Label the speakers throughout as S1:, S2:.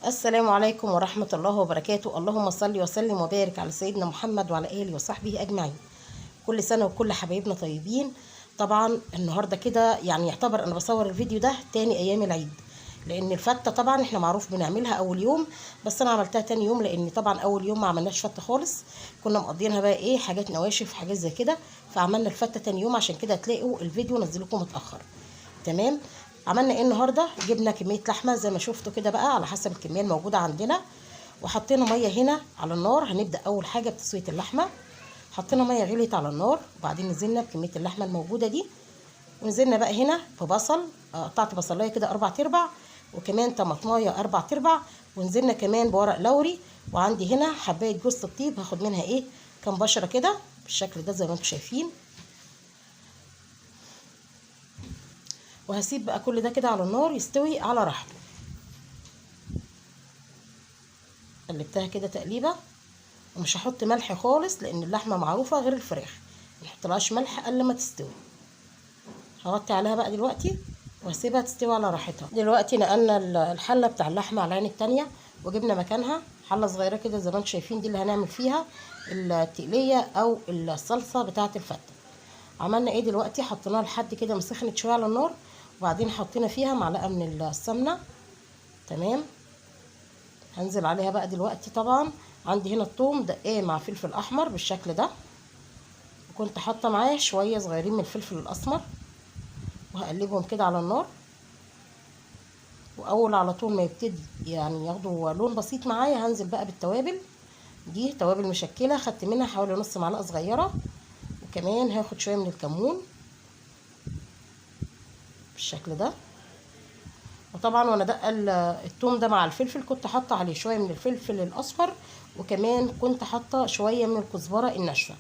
S1: السلام عليكم ورحمة الله وبركاته. اللهم صل وسلم وبارك على سيدنا محمد وعلى آله وصحبه أجمعين. كل سنة وكل حبايبنا طيبين. طبعا النهاردة كده يعني يعتبر أنا بصور الفيديو ده تاني أيام العيد، لأن الفتة طبعا احنا معروف بنعملها أول يوم، بس أنا عملتها تاني يوم لأن طبعا أول يوم ما عملناش فتة خالص، كنا مقضينها بقى إيه حاجات نواشف حاجات زي كده، فعملنا الفتة تاني يوم، عشان كده هتلاقوا الفيديو نزلكم متأخر. تمام. عملنا ايه النهارده؟ جبنا كميه لحمه زي ما شفتوا كده بقى على حسب الكميه الموجوده عندنا، وحطينا ميه هنا على النار. هنبدا اول حاجه بتسويه اللحمه. حطينا ميه غليت على النار، وبعدين نزلنا بكميه اللحمه الموجوده دي، ونزلنا بقى هنا ببصل. قطعت بصلايه كده 4/4، وكمان طماطمايه 4/4، ونزلنا كمان بورق لوري، وعندي هنا حبايه جوز الطيب هاخد منها ايه كام بشره كده بالشكل ده زي ما انتم شايفين. وهسيب بقى كل ده كده على النار يستوي على راحته. قلبتها كده تقليبه، ومش هحط ملح خالص لان اللحمه معروفه غير الفراخ، منحطلهاش ملح الا لما تستوي. هغطي عليها بقى دلوقتي وهسيبها تستوي على راحتها. دلوقتي نقلنا الحله بتاع اللحمه على العين التانيه، وجبنا مكانها حله صغيره كده زي ما انتم شايفين، دي اللي هنعمل فيها التقليه او الصلصه بتاعه الفته. عملنا ايه دلوقتي؟ حطيناها لحد كده ما سخنت شويه على النار، وبعدين حطينا فيها معلقه من السمنه. تمام. هنزل عليها بقى دلوقتي. طبعا عندي هنا الثوم دقاه مع فلفل احمر بالشكل ده، وكنت حاطه معاه شويه صغيرين من الفلفل الاسمر، وهقلبهم كده على النار. واول على طول ما يبتدي يعني ياخدوا لون بسيط معايا هنزل بقى بالتوابل. دي توابل مشكله، خدت منها حوالي نص معلقه صغيره، وكمان هاخد شويه من الكمون بالشكل ده. وطبعا وانا دقه الثوم ده مع الفلفل كنت حاطه عليه شويه من الفلفل الاصفر، وكمان كنت حاطه شويه من الكزبره الناشفه.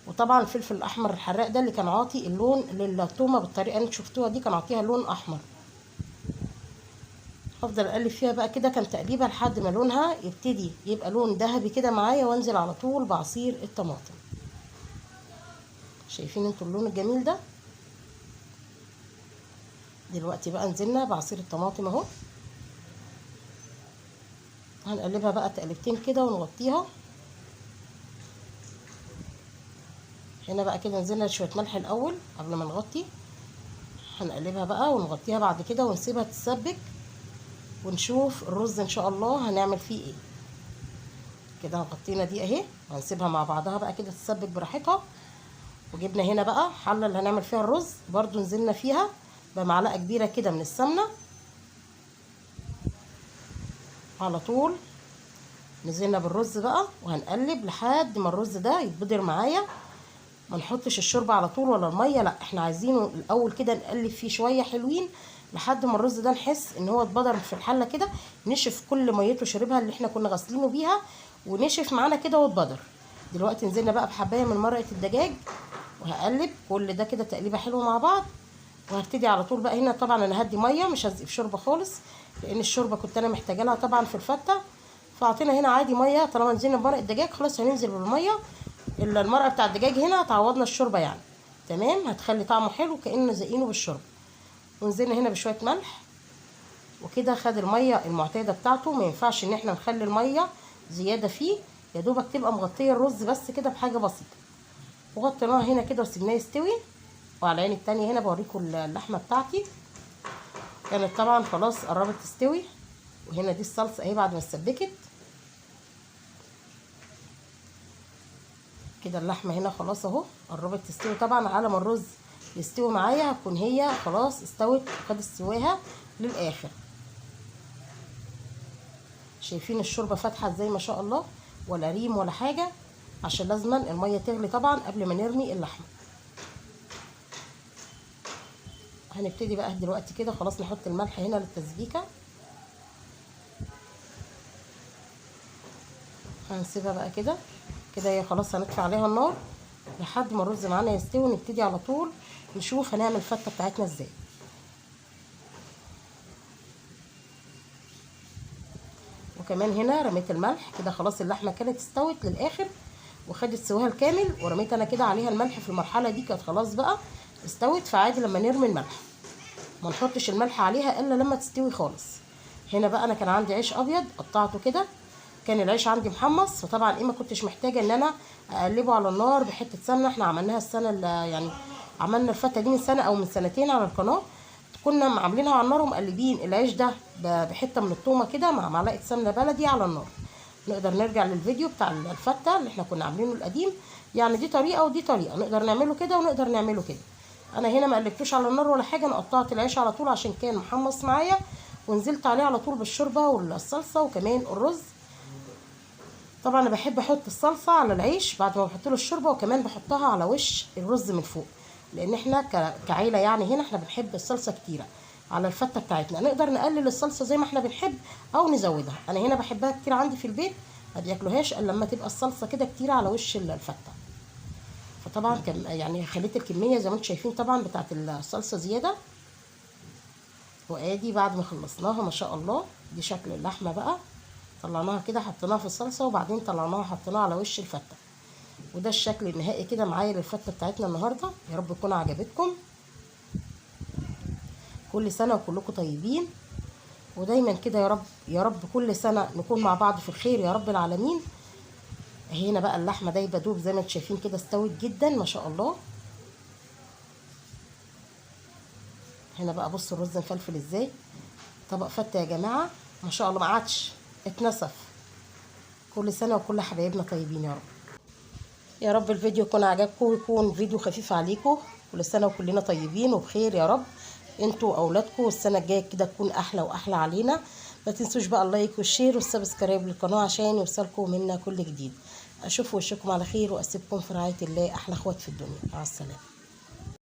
S1: وطبعا الفلفل الاحمر الحراق ده اللي كان عاطي اللون للثومه بالطريقه اللي انتوا شفتوها دي، كان عاطيها لون احمر. هفضل اقلب فيها بقى كده كام تقليبه لحد ما لونها يبتدي يبقى لون ذهبي كده معايا، وانزل على طول بعصير الطماطم. شايفين انتوا اللون الجميل ده؟ دلوقتي بقى نزلنا بعصير الطماطم اهو. هنقلبها بقى تقلبتين كده ونغطيها. هنا بقى كده نزلنا شويه ملح الاول قبل ما نغطي. هنقلبها بقى ونغطيها بعد كده ونسيبها تتسبك، ونشوف الرز ان شاء الله هنعمل فيه ايه. كده غطينا دي اهي، وهنسيبها مع بعضها بقى كده تتسبك براحتها. وجبنا هنا بقى حله اللي هنعمل فيها الرز، برضو نزلنا فيها بمعلقه كبيره كده من السمنه على طول. نزلنا بالرز بقى وهنقلب لحد ما الرز ده يتبدر معايا. ما نحطش الشوربه على طول ولا الميه، لا احنا عايزينه الاول كده نقلب فيه شويه حلوين لحد ما الرز ده نحس ان هو اتبدر في الحله كده، نشف كل ميته شربها اللي احنا كنا غاسلينه بيها، ونشف معانا كده واتبدر. دلوقتي نزلنا بقى بحبايه من مرقه الدجاج، وهقلب كل ده كده تقليبه حلوه مع بعض. وهبتدي على طول بقى هنا. طبعا انا هدي ميه مش هزق في شوربه خالص، لان الشوربه كنت انا محتاجه لها طبعا في الفته، فاعطينا هنا عادي ميه. طالما نزلنا بمرق الدجاج خلاص هننزل بالميه. المرقه بتاع الدجاج هنا تعوضنا الشوربه يعني. تمام. هتخلي طعمه حلو كأنه زقينه بالشوربه. ونزلنا هنا بشويه ملح، وكده خد الميه المعتاده بتاعته. ما ينفعش ان احنا نخلي الميه زياده فيه، يا دوبك تبقى مغطيه الرز بس كده بحاجه بسيطه. وغطيناها هنا كده وسيبناه يستوي. وعلى العين التانية هنا بوريكم اللحمه بتاعتي كانت طبعا خلاص قربت تستوي. وهنا دي الصلصه اهي بعد ما اتسبكت كده. اللحمه هنا خلاص اهو قربت تستوي. طبعا على ما الرز يستوي معايا هتكون هي خلاص استوت وخدت سواها للاخر. شايفين الشوربه فاتحه ازاي ما شاء الله، ولا ريم ولا حاجه، عشان لازما الميه تغلي طبعا قبل ما نرمي اللحمه. هنبتدي بقى دلوقتي كده خلاص نحط الملح هنا للتسبيكه. هنسيبها بقى كده كده هي خلاص. هنطفي عليها النار لحد ما الرز معانا يستوي، ونبتدي على طول نشوف هنعمل الفته بتاعتنا ازاي. وكمان هنا رميت الملح كده خلاص. اللحمه كانت استوت للاخر وخدت سواها الكامل، ورميت انا كده عليها الملح في المرحله دي، كانت خلاص بقى استوت. فعادي لما نرمي الملح ما نحطش الملح عليها الا لما تستوي خالص. هنا بقى انا كان عندي عيش ابيض قطعته كده، كان العيش عندي محمص، فطبعا ايه ما كنتش محتاجه ان انا اقلبه على النار بحته سمنه. احنا عملناها السنه اللي يعني عملنا الفته دي من سنه او من سنتين على القناه، كنا عاملينها على النار ومقلبين العيش ده بحته من التومه كده مع معلقه سمنه بلدي على النار. نقدر نرجع للفيديو بتاع الفته اللي احنا كنا عاملينه القديم، يعني دي طريقه ودي طريقه، نقدر نعمله كده ونقدر نعمله كده. انا هنا ما قلبتوش على النار ولا حاجه، انا قطعت العيش على طول عشان كان محمص معايا، ونزلت عليه على طول بالشوربه والصلصه وكمان الرز. طبعا انا بحب احط الصلصه على العيش بعد ما بحط له الشوربه، وكمان بحطها على وش الرز من فوق، لان احنا كعيله يعني هنا احنا بنحب الصلصه كتيره على الفته بتاعتنا. نقدر نقلل الصلصه زي ما احنا بنحب او نزودها، انا هنا بحبها كتير عندي في البيت، ما بياكلوهاش الا لما تبقى الصلصه كده كتير على وش الفته. فطبعا كان يعني خليت الكميه زي ما انتم شايفين طبعا بتاعت الصلصه زياده. وادي بعد ما خلصناها ما شاء الله، دي شكل اللحمه بقى، طلعناها كده حطيناها في الصلصه وبعدين طلعناها حطيناها على وش الفته، وده الشكل النهائي كده معايا للفته بتاعتنا النهارده. يا رب تكون عجبتكم، كل سنه وكلكم طيبين، ودايما كده يا رب يا رب كل سنه نكون مع بعض في الخير يا رب العالمين. هنا بقى اللحمه دايبه دوب زي ما انتم شايفين كده، استوت جدا ما شاء الله. هنا بقى بصوا الرز مفلفل ازاي، طبق فته يا جماعه ما شاء الله، ما عادش اتنسف. كل سنه وكل حبايبنا طيبين يا رب. يا رب الفيديو يكون عجبكم ويكون فيديو خفيف عليكم. كل سنه وكلنا طيبين وبخير يا رب، انتوا واولادكم، والسنه الجايه كده تكون احلى واحلى علينا. ما تنسوش بقى اللايك والشير والسبسكرايب للقناه عشان يوصلكم منا كل جديد. اشوف وشكم على خير واسيبكم في رعايه الله، احلى اخوات في الدنيا، مع السلامه.